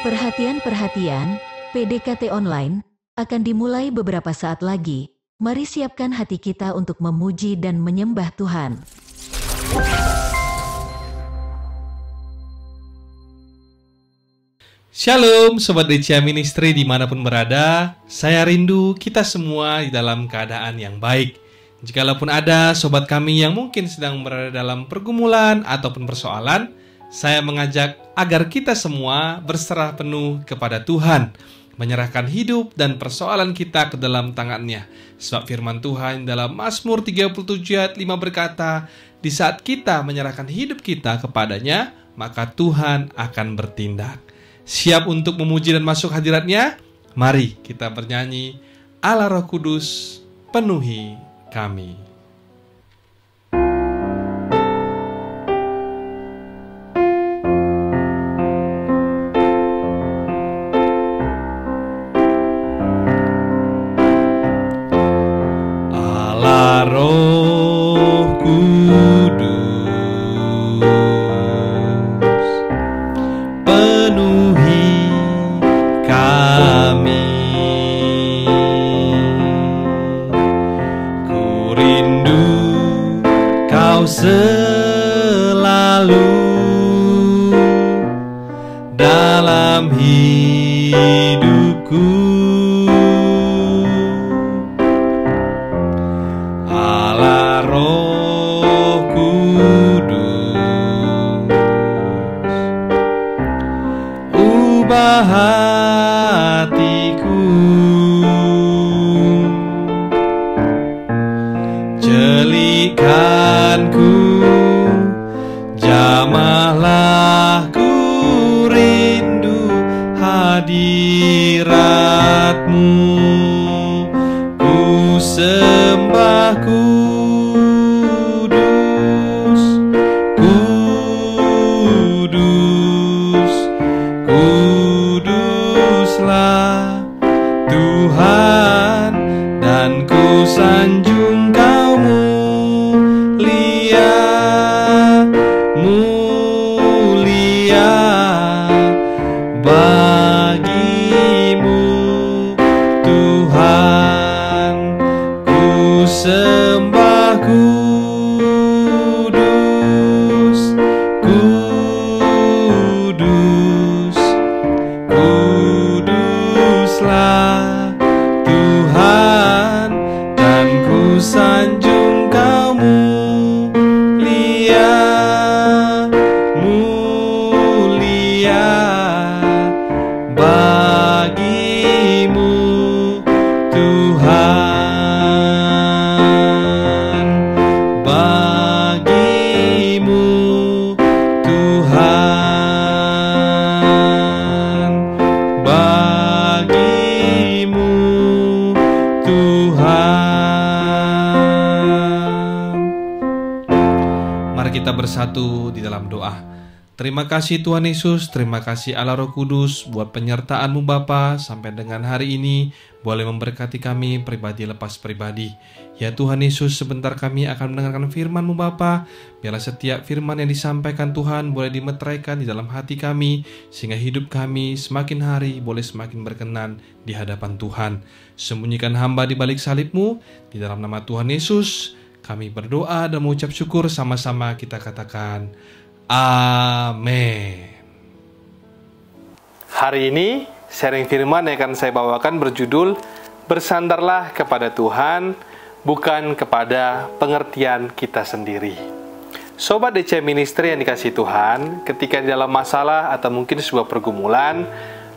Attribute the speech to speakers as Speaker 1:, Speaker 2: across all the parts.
Speaker 1: Perhatian, PDKT online akan dimulai beberapa saat lagi. Mari siapkan hati kita untuk memuji dan menyembah Tuhan.
Speaker 2: Shalom Sobat DCA Ministry dimanapun berada. Saya rindu kita semua di dalam keadaan yang baik. Jikalaupun ada sobat kami yang mungkin sedang berada dalam pergumulan ataupun persoalan, saya mengajak agar kita semua berserah penuh kepada Tuhan, menyerahkan hidup dan persoalan kita ke dalam tangan-Nya. Sebab firman Tuhan dalam Mazmur 37 ayat 5 berkata, di saat kita menyerahkan hidup kita kepadanya, maka Tuhan akan bertindak. Siap untuk memuji dan masuk hadirat-Nya? Mari kita bernyanyi, Allah Roh Kudus penuhi kami. Allah Roh Kudus penuhi kami. Ku rindu Kau selalu dalam hidupku. Allah Roh Kudus, ubah hatiku, celikkanku, jamahlah ku rindu hadirat-Mu, ku sembah kudus, kudus, kuduslah Tuhan, dan ku sanjung Kau mulia, mulia bagimu Tuhan, ku sembah kudus, kudus, kuduslah Tuhan, dan ku sanjung Kau mulia, mulia bagimu Tuhan, bagimu Tuhan, bagimu Tuhan. Mari kita bersatu di dalam doa. Terima kasih Tuhan Yesus, terima kasih Allah Roh Kudus buat penyertaan-Mu Bapa sampai dengan hari ini boleh memberkati kami pribadi lepas pribadi. Ya Tuhan Yesus, sebentar kami akan mendengarkan firman-Mu Bapa. Biarlah setiap firman yang disampaikan Tuhan boleh dimeteraikan di dalam hati kami, sehingga hidup kami semakin hari boleh semakin berkenan di hadapan Tuhan. Sembunyikan hamba di balik salib-Mu, di dalam nama Tuhan Yesus kami berdoa dan mengucap syukur, sama-sama kita katakan Amin. Hari ini sharing firman yang akan saya bawakan berjudul Bersandarlah kepada Tuhan, bukan kepada pengertian kita sendiri. Sobat DCA Ministry yang dikasihi Tuhan, ketika di dalam masalah atau mungkin sebuah pergumulan,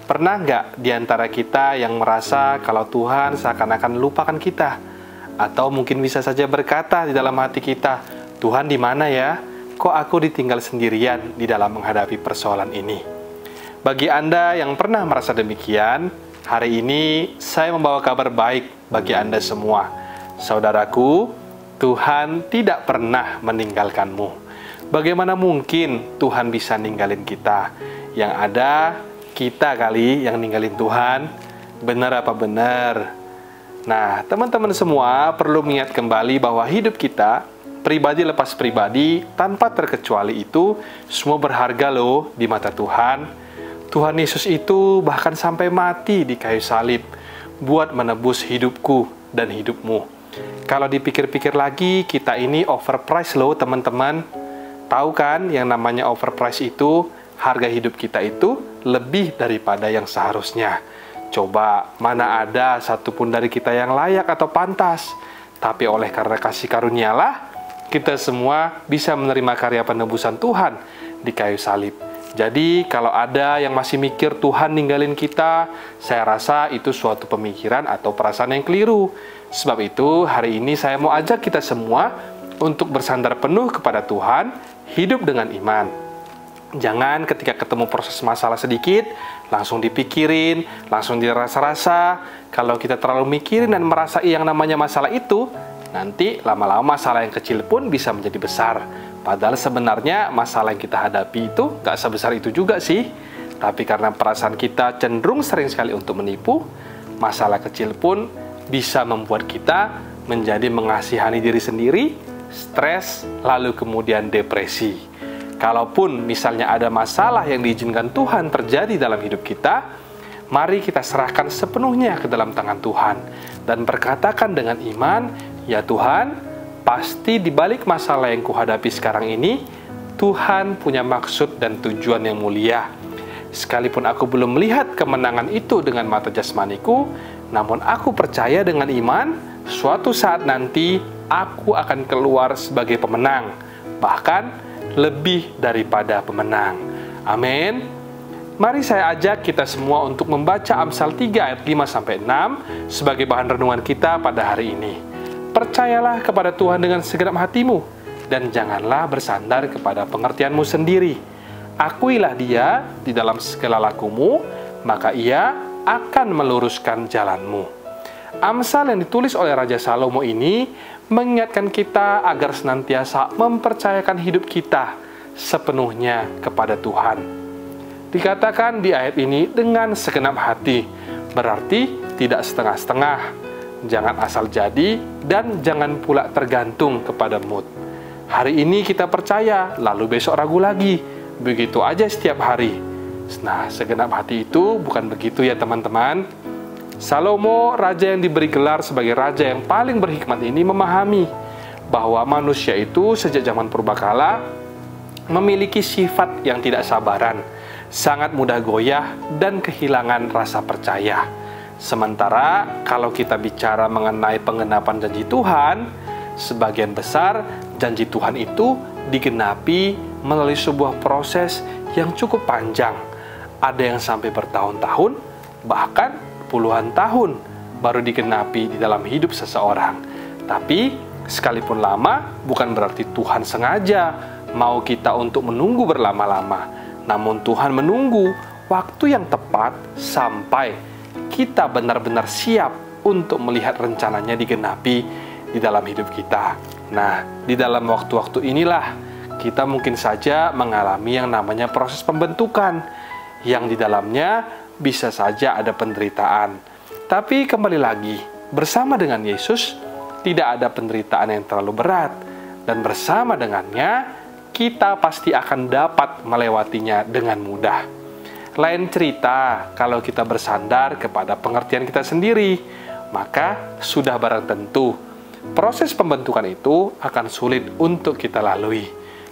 Speaker 2: pernah nggak di antara kita yang merasa kalau Tuhan seakan-akan lupakan kita? Atau mungkin bisa saja berkata di dalam hati kita, Tuhan di mana ya? Kok aku ditinggal sendirian di dalam menghadapi persoalan ini? Bagi Anda yang pernah merasa demikian, hari ini saya membawa kabar baik bagi Anda semua. Saudaraku, Tuhan tidak pernah meninggalkanmu. Bagaimana mungkin Tuhan bisa ninggalin kita? Yang ada, kita kali yang ninggalin Tuhan. Benar apa benar? Nah, teman-teman semua perlu mengingat kembali bahwa hidup kita pribadi lepas pribadi, tanpa terkecuali itu, semua berharga loh di mata Tuhan. Tuhan Yesus itu bahkan sampai mati di kayu salib buat menebus hidupku dan hidupmu. Kalau dipikir-pikir lagi, kita ini overprice loh teman-teman. Tahu kan yang namanya overprice itu, harga hidup kita itu lebih daripada yang seharusnya. Coba, mana ada satupun dari kita yang layak atau pantas. Tapi oleh karena kasih karunialah, kita semua bisa menerima karya penebusan Tuhan di kayu salib. Jadi kalau ada yang masih mikir Tuhan ninggalin kita, saya rasa itu suatu pemikiran atau perasaan yang keliru. Sebab itu hari ini saya mau ajak kita semua untuk bersandar penuh kepada Tuhan, hidup dengan iman. Jangan ketika ketemu proses masalah sedikit, langsung dipikirin, langsung dirasa-rasa. Kalau kita terlalu mikirin dan merasa yang namanya masalah itu, nanti lama-lama masalah yang kecil pun bisa menjadi besar. Padahal sebenarnya masalah yang kita hadapi itu gak sebesar itu juga sih. Tapi karena perasaan kita cenderung sering sekali untuk menipu, masalah kecil pun bisa membuat kita menjadi mengasihani diri sendiri, stres, lalu kemudian depresi. Kalaupun misalnya ada masalah yang diizinkan Tuhan terjadi dalam hidup kita, mari kita serahkan sepenuhnya ke dalam tangan Tuhan dan berkatakan dengan iman, ya Tuhan, pasti di balik masalah yang kuhadapi sekarang ini, Tuhan punya maksud dan tujuan yang mulia. Sekalipun aku belum melihat kemenangan itu dengan mata jasmaniku, namun aku percaya dengan iman, suatu saat nanti aku akan keluar sebagai pemenang, bahkan lebih daripada pemenang. Amin. Mari saya ajak kita semua untuk membaca Amsal 3 ayat 5-6 sebagai bahan renungan kita pada hari ini. Percayalah kepada Tuhan dengan segenap hatimu, dan janganlah bersandar kepada pengertianmu sendiri. Akuilah Dia di dalam segala lakumu, maka Ia akan meluruskan jalanmu. Amsal yang ditulis oleh Raja Salomo ini mengingatkan kita agar senantiasa mempercayakan hidup kita sepenuhnya kepada Tuhan. Dikatakan di ayat ini dengan segenap hati, berarti tidak setengah-setengah. Jangan asal jadi dan jangan pula tergantung kepada mood. Hari ini kita percaya, lalu besok ragu lagi. Begitu aja setiap hari. Nah, segenap hati itu bukan begitu ya teman-teman. Salomo, raja yang diberi gelar sebagai raja yang paling berhikmat ini, memahami bahwa manusia itu sejak zaman purbakala memiliki sifat yang tidak sabaran, sangat mudah goyah dan kehilangan rasa percaya. Sementara kalau kita bicara mengenai penggenapan janji Tuhan, sebagian besar janji Tuhan itu digenapi melalui sebuah proses yang cukup panjang. Ada yang sampai bertahun-tahun, bahkan puluhan tahun baru digenapi di dalam hidup seseorang. Tapi sekalipun lama, bukan berarti Tuhan sengaja mau kita untuk menunggu berlama-lama. Namun Tuhan menunggu waktu yang tepat sampai kita benar-benar siap untuk melihat rencananya digenapi di dalam hidup kita. Nah, di dalam waktu-waktu inilah kita mungkin saja mengalami yang namanya proses pembentukan, yang di dalamnya bisa saja ada penderitaan. Tapi kembali lagi, bersama dengan Yesus tidak ada penderitaan yang terlalu berat, dan bersama dengannya kita pasti akan dapat melewatinya dengan mudah. Lain cerita kalau kita bersandar kepada pengertian kita sendiri, maka sudah barang tentu proses pembentukan itu akan sulit untuk kita lalui.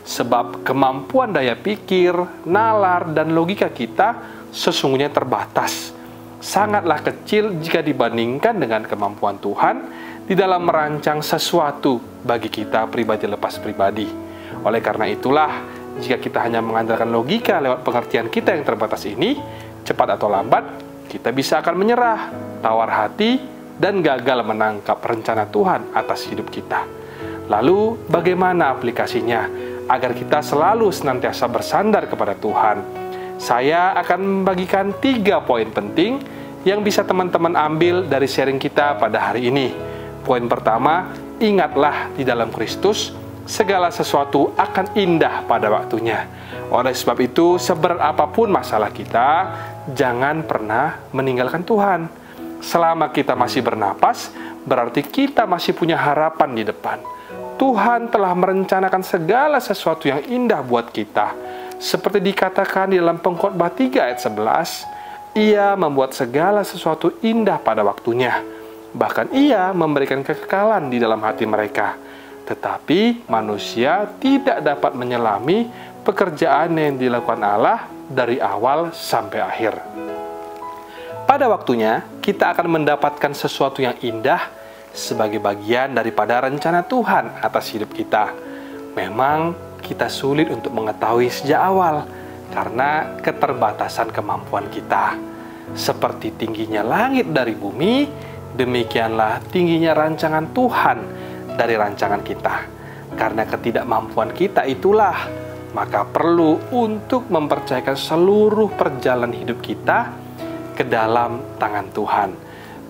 Speaker 2: Sebab kemampuan daya pikir, nalar, dan logika kita sesungguhnya terbatas. Sangatlah kecil jika dibandingkan dengan kemampuan Tuhan di dalam merancang sesuatu bagi kita pribadi lepas pribadi. Oleh karena itulah, jika kita hanya mengandalkan logika lewat pengertian kita yang terbatas ini, cepat atau lambat, kita bisa akan menyerah, tawar hati, dan gagal menangkap rencana Tuhan atas hidup kita. Lalu, bagaimana aplikasinya agar kita selalu senantiasa bersandar kepada Tuhan? Saya akan membagikan 3 poin penting yang bisa teman-teman ambil dari sharing kita pada hari ini. Poin pertama, ingatlah di dalam Kristus, segala sesuatu akan indah pada waktunya. Oleh sebab itu, seberat apapun masalah kita, jangan pernah meninggalkan Tuhan. Selama kita masih bernapas, berarti kita masih punya harapan di depan. Tuhan telah merencanakan segala sesuatu yang indah buat kita. Seperti dikatakan di dalam Pengkhotbah 3 ayat 11, Ia membuat segala sesuatu indah pada waktunya. Bahkan Ia memberikan kekekalan di dalam hati mereka. Tetapi manusia tidak dapat menyelami pekerjaan yang dilakukan Allah dari awal sampai akhir. Pada waktunya, kita akan mendapatkan sesuatu yang indah sebagai bagian daripada rencana Tuhan atas hidup kita. Memang kita sulit untuk mengetahui sejak awal karena keterbatasan kemampuan kita. Seperti tingginya langit dari bumi, demikianlah tingginya rancangan Tuhan dari rancangan kita. Karena ketidakmampuan kita itulah, maka perlu untuk mempercayakan seluruh perjalanan hidup kita ke dalam tangan Tuhan.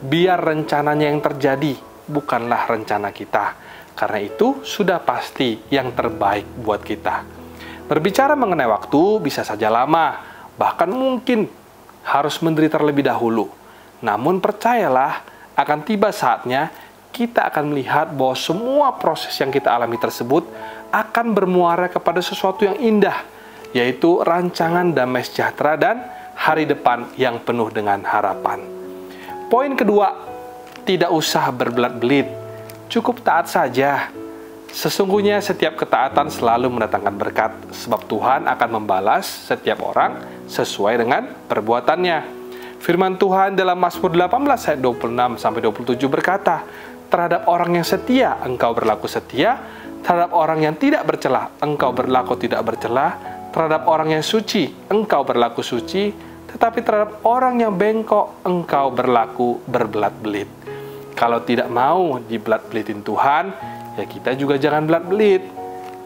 Speaker 2: Biar rencananya yang terjadi, bukanlah rencana kita. Karena itu sudah pasti yang terbaik buat kita. Berbicara mengenai waktu bisa saja lama, bahkan mungkin harus menderita terlebih dahulu. Namun percayalah, akan tiba saatnya kita akan melihat bahwa semua proses yang kita alami tersebut akan bermuara kepada sesuatu yang indah, yaitu rancangan damai sejahtera dan hari depan yang penuh dengan harapan. Poin kedua, tidak usah berbelat-belit, cukup taat saja. Sesungguhnya setiap ketaatan selalu mendatangkan berkat, sebab Tuhan akan membalas setiap orang sesuai dengan perbuatannya. Firman Tuhan dalam Mazmur 18 ayat 26-27 berkata, terhadap orang yang setia, engkau berlaku setia, terhadap orang yang tidak bercelah, engkau berlaku tidak bercelah, terhadap orang yang suci, engkau berlaku suci, tetapi terhadap orang yang bengkok, engkau berlaku berbelat-belit. Kalau tidak mau dibelat-belitin Tuhan, ya kita juga jangan belat-belit.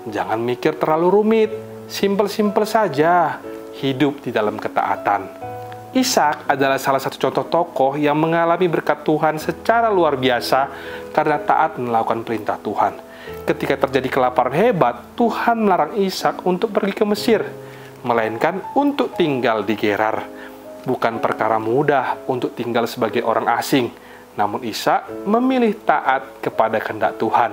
Speaker 2: Jangan mikir terlalu rumit, simpel-simpel saja hidup di dalam ketaatan. Ishak adalah salah satu contoh tokoh yang mengalami berkat Tuhan secara luar biasa karena taat melakukan perintah Tuhan. Ketika terjadi kelaparan hebat, Tuhan melarang Ishak untuk pergi ke Mesir, melainkan untuk tinggal di Gerar. Bukan perkara mudah untuk tinggal sebagai orang asing, namun Ishak memilih taat kepada kehendak Tuhan.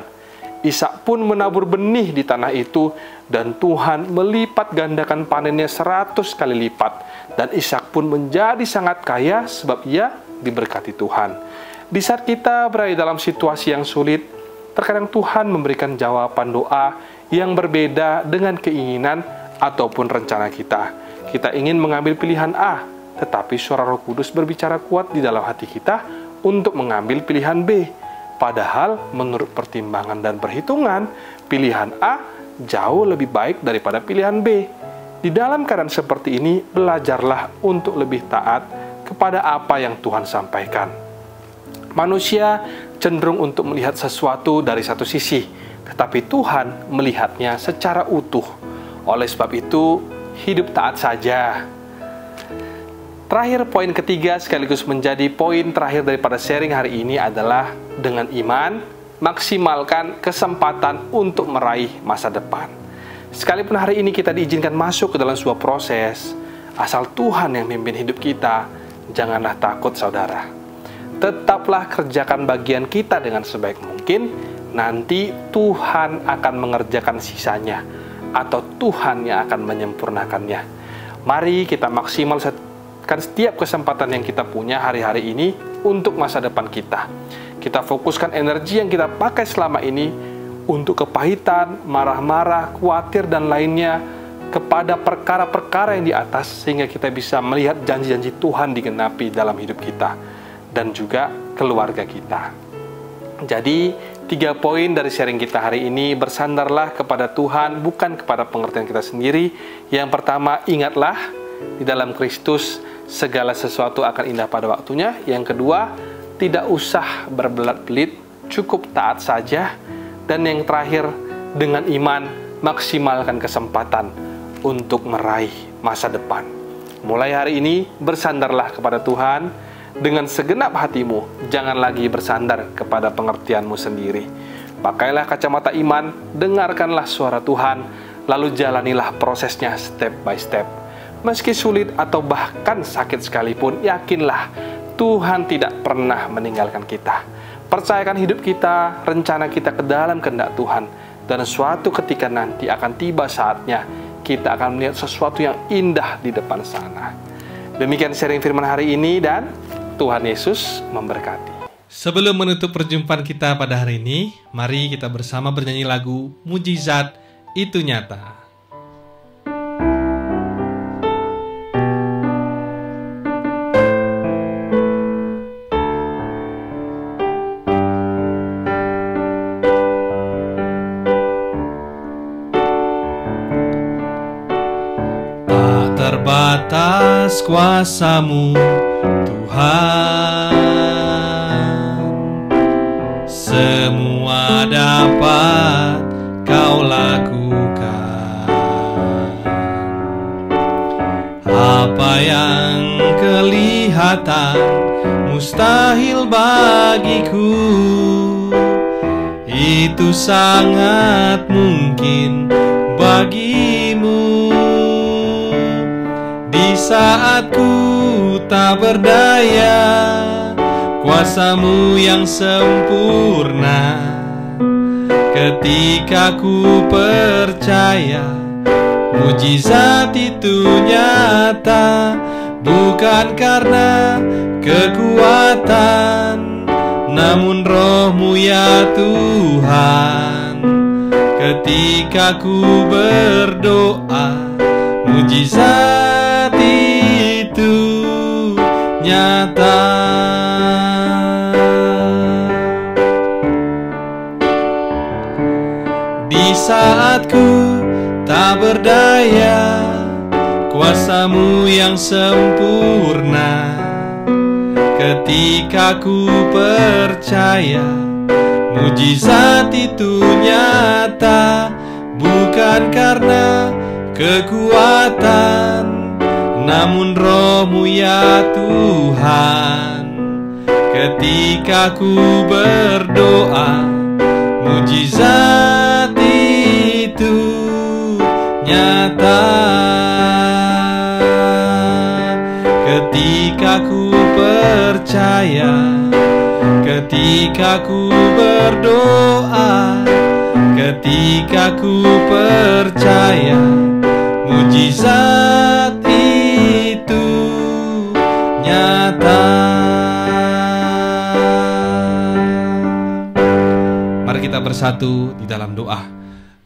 Speaker 2: Ishak pun menabur benih di tanah itu, dan Tuhan melipat gandakan panennya 100 kali lipat. Dan Ishak pun menjadi sangat kaya sebab ia diberkati Tuhan. Di saat kita berada dalam situasi yang sulit, terkadang Tuhan memberikan jawaban doa yang berbeda dengan keinginan ataupun rencana kita. Kita ingin mengambil pilihan A, tetapi suara Roh Kudus berbicara kuat di dalam hati kita untuk mengambil pilihan B. Padahal menurut pertimbangan dan perhitungan, pilihan A jauh lebih baik daripada pilihan B. Di dalam keadaan seperti ini, belajarlah untuk lebih taat kepada apa yang Tuhan sampaikan. Manusia cenderung untuk melihat sesuatu dari satu sisi, tetapi Tuhan melihatnya secara utuh. Oleh sebab itu, hidup taat saja. Terakhir, poin ketiga sekaligus menjadi poin terakhir daripada sharing hari ini adalah dengan iman, maksimalkan kesempatan untuk meraih masa depan. Sekalipun hari ini kita diizinkan masuk ke dalam sebuah proses, asal Tuhan yang memimpin hidup kita, janganlah takut saudara. Tetaplah kerjakan bagian kita dengan sebaik mungkin, nanti Tuhan akan mengerjakan sisanya, atau Tuhan yang akan menyempurnakannya. Mari kita maksimalkan setiap kesempatan yang kita punya hari-hari ini untuk masa depan kita. Kita fokuskan energi yang kita pakai selama ini untuk kepahitan, marah-marah, khawatir, dan lainnya kepada perkara-perkara yang di atas, sehingga kita bisa melihat janji-janji Tuhan digenapi dalam hidup kita dan juga keluarga kita. Jadi, 3 poin dari sharing kita hari ini: bersandarlah kepada Tuhan, bukan kepada pengertian kita sendiri. Yang pertama, ingatlah di dalam Kristus segala sesuatu akan indah pada waktunya. Yang kedua, tidak usah berbelat-belit, cukup taat saja. Dan yang terakhir, dengan iman, maksimalkan kesempatan untuk meraih masa depan. Mulai hari ini, bersandarlah kepada Tuhan dengan segenap hatimu. Jangan lagi bersandar kepada pengertianmu sendiri. Pakailah kacamata iman, dengarkanlah suara Tuhan, lalu jalanilah prosesnya step by step. Meski sulit atau bahkan sakit sekalipun, yakinlah Tuhan tidak pernah meninggalkan kita. Percayakan hidup kita, rencana kita ke dalam kehendak Tuhan, dan suatu ketika nanti akan tiba saatnya kita akan melihat sesuatu yang indah di depan sana. Demikian sharing firman hari ini, dan Tuhan Yesus memberkati. Sebelum menutup perjumpaan kita pada hari ini, mari kita bersama bernyanyi lagu Mujizat Itu Nyata. Tak terbatas kuasa-Mu, Tuhan. Semua dapat Kau lakukan. Apa yang kelihatan mustahil bagiku, itu sangat mungkin bagimu. Di saat ku tak berdaya, kuasa-Mu yang sempurna. Ketika ku percaya, mujizat itu nyata. Bukan karena kekuatan, namun Roh-Mu ya Tuhan. Ketika ku berdoa, mujizat itu nyata. Di saat ku tak berdaya, kuasa-Mu yang sempurna. Ketika ku percaya, mujizat itu nyata. Bukan karena kekuatan, namun Roh-Mu ya Tuhan. Ketika ku berdoa, mujizat itu nyata. Ketika ku percaya, ketika ku berdoa, ketika ku percaya, mujizat itu nyata. Mari kita bersatu di dalam doa.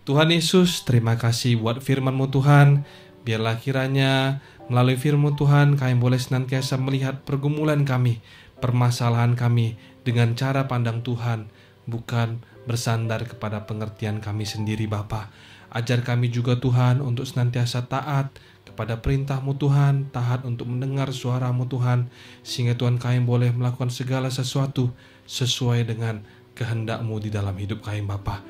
Speaker 2: Tuhan Yesus, terima kasih buat firman-Mu Tuhan. Biarlah kiranya melalui firman Tuhan, kami boleh senantiasa melihat pergumulan kami, permasalahan kami dengan cara pandang Tuhan, bukan bersandar kepada pengertian kami sendiri Bapa. Ajar kami juga Tuhan untuk senantiasa taat kepada perintah-Mu Tuhan, taat untuk mendengar suara-Mu Tuhan, sehingga Tuhan kami boleh melakukan segala sesuatu sesuai dengan kehendak-Mu di dalam hidup kami Bapa.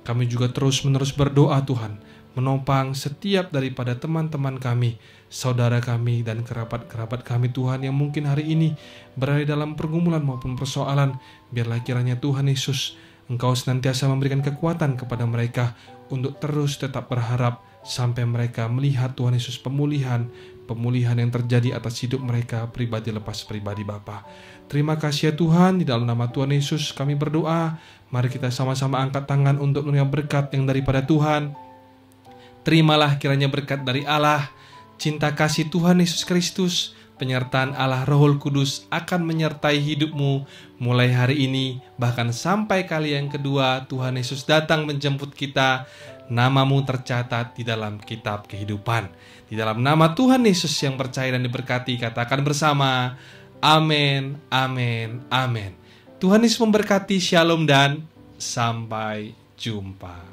Speaker 2: Kami juga terus-menerus berdoa Tuhan, menopang setiap daripada teman-teman kami, saudara kami, dan kerabat-kerabat kami Tuhan yang mungkin hari ini berada dalam pergumulan maupun persoalan. Biarlah kiranya Tuhan Yesus, Engkau senantiasa memberikan kekuatan kepada mereka untuk terus tetap berharap sampai mereka melihat Tuhan Yesus pemulihan yang terjadi atas hidup mereka pribadi lepas pribadi Bapa. Terima kasih ya Tuhan, di dalam nama Tuhan Yesus kami berdoa. Mari kita sama-sama angkat tangan untuk menerima berkat yang daripada Tuhan. Terimalah kiranya berkat dari Allah, cinta kasih Tuhan Yesus Kristus, penyertaan Allah Roh Kudus akan menyertai hidupmu mulai hari ini, bahkan sampai kali yang kedua Tuhan Yesus datang menjemput kita. Namamu tercatat di dalam kitab kehidupan. Di dalam nama Tuhan Yesus yang percaya dan diberkati, katakan bersama, amin, amin, amin. Tuhan Yesus memberkati, shalom dan sampai jumpa.